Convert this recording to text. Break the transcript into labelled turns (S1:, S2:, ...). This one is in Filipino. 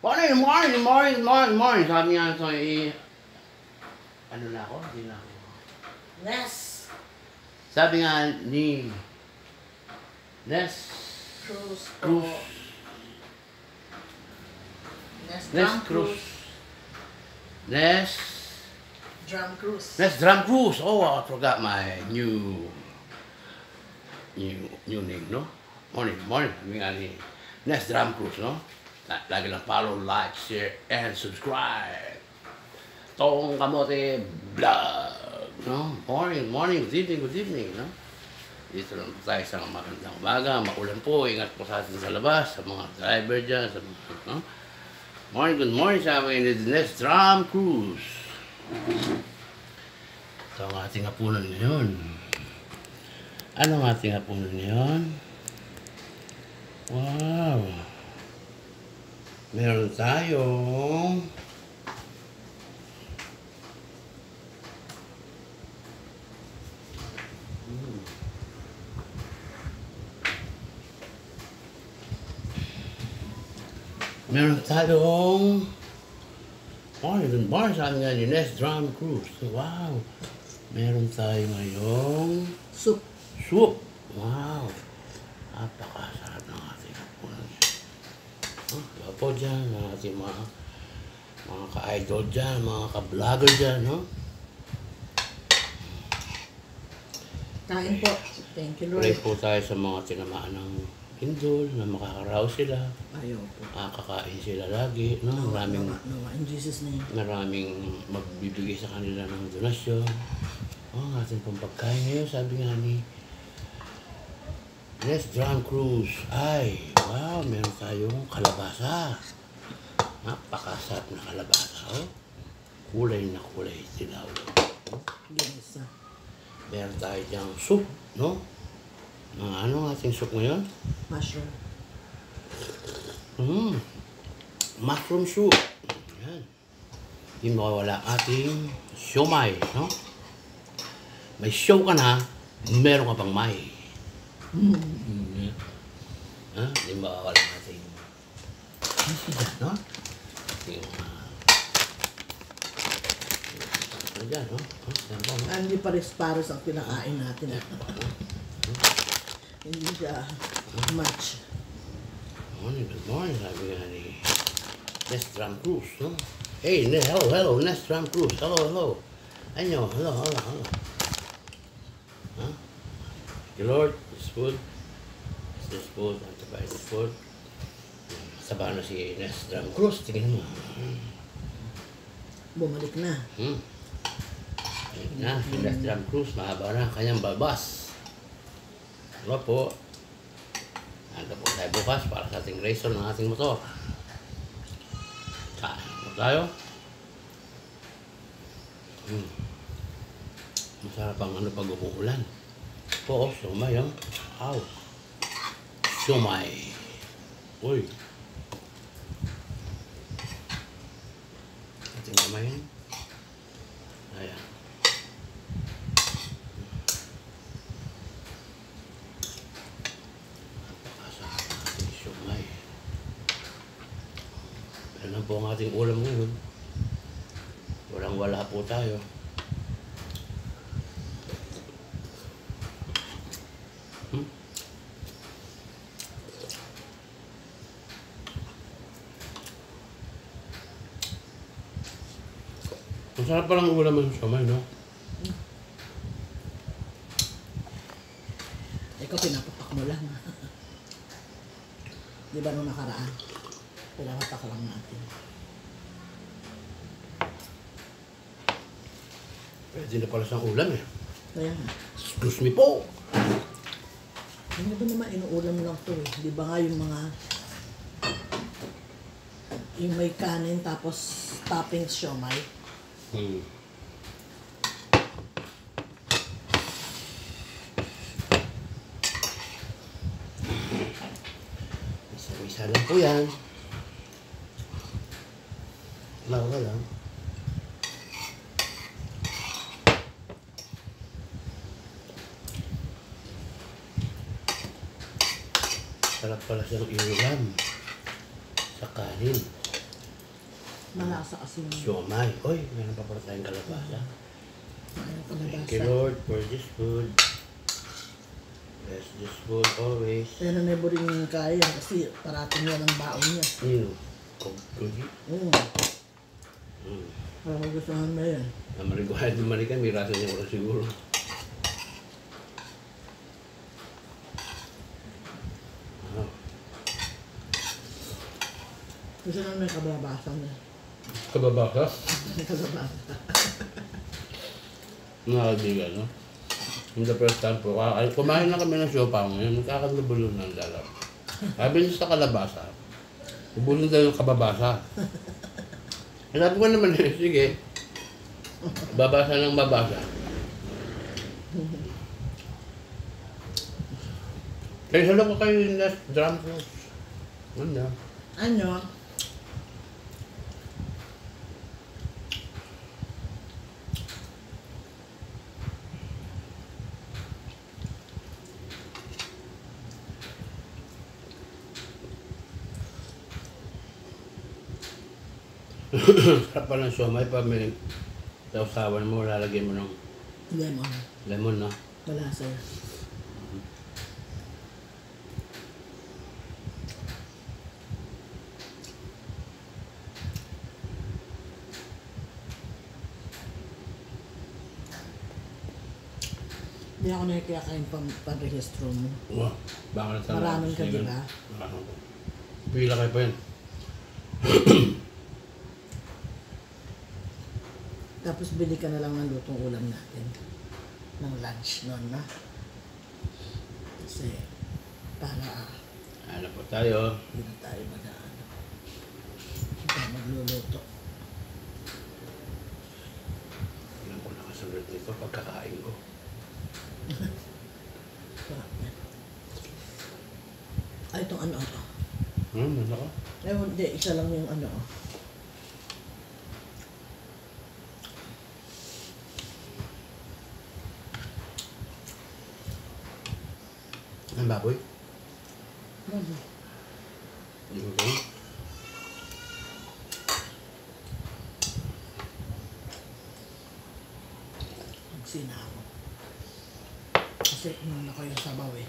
S1: Morning. Sabi nga ito, ano na ako? Hindi na ako.
S2: Nes.
S1: Sabi nga ni Nes
S2: Cruz.
S1: Nes Cruz. Nes
S2: Drum Cruz.
S1: Oh, I forgot my new name, no? Morning. Sabi nga ni Nes Drum Cruz, no? Lagi lang follow, like, share, and subscribe. Tong Kamote Vlog, no? Morning, good evening, no? Dito lang tayo sa magandang umaga, maulan po, ingat po sa atin sa labas, sa mga driver dyan, sa mga, no? Good morning sa amin ni Nes Drum Cruz. Ito ang ating hapunan ngayon. Ano ang ating hapunan ngayon? Wow! Meron tayong morning sabi nga ni Nes Drum Cruz. Wow! Meron tayo ngayong
S2: Soup.
S1: Wow! Napakasarap ng ating hapunan. Po dyan, mga ating mga ka-idol dyan, mga ka-vlogger dyan, no?
S2: Kain po. Thank you, Lord.
S1: Pray po tayo sa mga tinamaan ng indol, na makakaraw sila.
S2: Ayaw po.
S1: Makakakain sila lagi, no? Maraming
S2: in Jesus' name.
S1: Maraming magbibigay sa kanila ng donasyon. Ang ating pong pagkain ngayon, sabi nga ni Nes Drum Cruz. Ay, wow, meron tayong kalabasa. Napakasarap na kalabasa, oh. Kulay na kulay, dilaw.
S2: Yes,
S1: Meron tayo diyang soup, no? Ano ang ating soup ngayon?
S2: Mushroom.
S1: Mushroom soup. Yan. Hindi mawawala ating siomay, no? May show ka na, meron ka pang may. Hindi mawawala natin. No? Ating, ano dyan, no?
S2: Hindi pares-pares ang pinakain natin. Hindi siya much.
S1: Good morning, sabi nga ni Nes Drum Cruz, no? Hey, hello, Nes Drum Cruz. Hello. Hello. Huh? The Lord, this food, antibiotic food. Sabahan na si Nes Drum Cruz, tingnan mo.
S2: Bumalik na.
S1: Si Nes Drum Cruz, mahaba na kanyang balbas. Hello po. Handa po tayo bukas para sa ating racer ng ating motor. Kain po tayo. Masarap ang ano pag umuulan. Oo, siomay, oh. Ow. Siomay. Uy. Ating kamay. Ayan. Napakasarap ang ating siomay. Yan lang po ang ating ulam ngayon. Walang-wala po tayo. Masarap palang ulam ng siomay, no?
S2: Ikaw pinapapak mo lang. Di ba nung nakaraan? Pinapapak lang natin.
S1: Pwede na pala siyang ulam, eh.
S2: Kaya nga.
S1: Excuse me po!
S2: Hindi ba naman inuulam lang to, eh? Di ba nga yung mga yung may kanin tapos toppings siomay?
S1: Isa-isa lang po yan. Lawa lang. Sarap pala siyang iulam sa kanin.
S2: Malasa kasi yung
S1: Siomay. Uy, meron pa pala tayong kalabasa. Thank you
S2: kalabasa.
S1: Lord for this food. Bless this food always.
S2: Kaya nanebo rin yung kaya kasi parating yan ang baon niya.
S1: Kugi.
S2: Para magustuhan mo yan.
S1: Kahit lumalikan, may rasa niya wala siguro.
S2: Gusto naman may kabalabasa na.
S1: Kababaka?
S2: May kalabasa.
S1: Mga kaibigan, no? In the first time po, kumain na kami ng siopaw ngayon, nagkakalubulo ng lalap. Sabi niya sa kalabasa, ubulong daw yung kababasa. Sabi ko naman, sige, babasa ng babasa. Kaya salo ko kayo yung last drum cruise. Ano?
S2: Ano?
S1: Sarap pa ng siomay pa may sausawan mo, lalagyan mo ng
S2: Lemon.
S1: lemon, no?
S2: Malasa. Hindi ako nakikakain pang-rehistro mo.
S1: Wow, baka na
S2: Maraming ka, di ba?
S1: Pila kayo pa yan.
S2: Tapos bili ka na lang ng lutong ulam natin. Ng lunch noon na. Kasi para
S1: Ano po tayo?
S2: hindi na tayo mag-ano. Hindi tayo magluluto.
S1: Ilan ko nakasunod dito pagkakain ko.
S2: Sarap yan. Ay, itong ano.
S1: Ano ko?
S2: Ay, hindi. Isa lang yung ano.
S1: Ang baboy?
S2: Ano?
S1: Okay.
S2: Magsina ako. Kasi inuna ko yung sabaw eh.